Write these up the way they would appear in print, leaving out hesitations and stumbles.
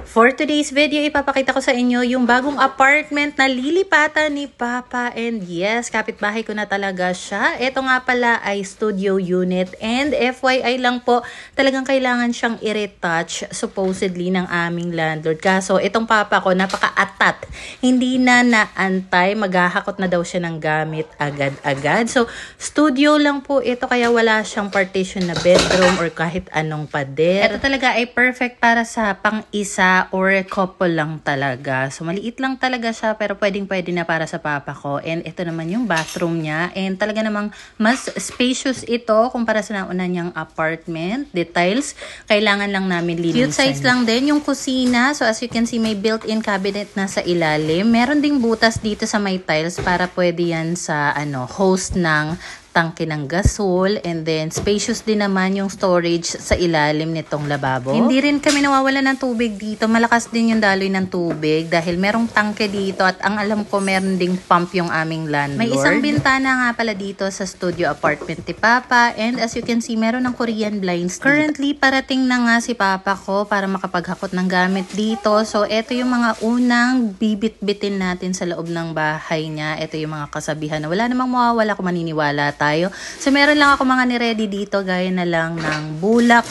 For today's video, ipapakita ko sa inyo yung bagong apartment na lilipatan ni Papa. And yes, kapitbahay ko na talaga siya. Ito nga pala ay studio unit. And FYI lang po, talagang kailangan siyang i-retouch supposedly ng aming landlord. Kaso itong Papa ko, napaka-atat. Hindi na naantay. Maghahakot na daw siya ng gamit agad-agad. So, studio lang po ito kaya wala siyang partition na bedroom or kahit anong pader. Ito talaga ay perfect para sa pang-isa or couple lang talaga. So, maliit lang talaga siya pero pwedeng-pwede na para sa Papa ko. And ito naman yung bathroom niya. And talaga namang mas spacious ito kumpara sa nauna niyang apartment. Details, kailangan lang namin linisan. Cute size lang din yung kusina. So, as you can see, may built-in cabinet na sa ilalim. Meron ding butas dito sa may tiles para pwede yan sa host ng tangke ng gasol, and then spacious din naman yung storage sa ilalim nitong lababo. Hindi rin kami nawawala ng tubig dito. Malakas din yung daloy ng tubig dahil merong tangke dito at ang alam ko meron ding pump yung aming landlord. May isang bintana nga pala dito sa studio apartment ni Papa, and as you can see, meron ng Korean blinds. Currently, parating na nga si Papa ko para makapaghakot ng gamit dito. So, ito yung mga unang bibit-bitin natin sa loob ng bahay niya. Ito yung mga kasabihan na wala namang mawawala kung maniniwala tayo. So, meron lang ako mga ni-ready dito gaya na lang ng bulak,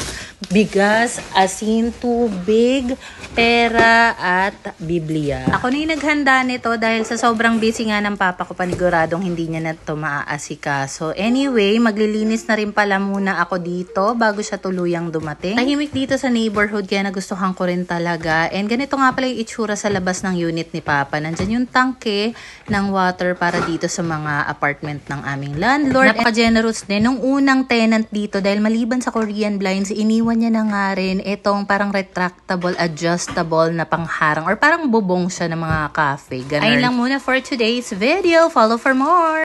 bigas, asin, tubig, pera, at Biblia. Ako na yung naghanda nito dahil sa sobrang busy nga ng Papa ko, paniguradong hindi niya na ito maaasikaso. Anyway, maglilinis na rin pala muna ako dito bago siya tuluyang dumating. Tahimik dito sa neighborhood kaya nagustuhan ko rin talaga. And ganito nga pala yung itsura sa labas ng unit ni Papa. Nandyan yung tangke ng water para dito sa mga apartment ng aming landlord. Napaka-generous din nung unang tenant dito dahil maliban sa Korean blinds, iniwan niya na nga rin itong parang retractable, adjustable na pangharang or parang bubong siya ng mga cafe. Ganun. Ayun lang muna for today's video. Follow for more!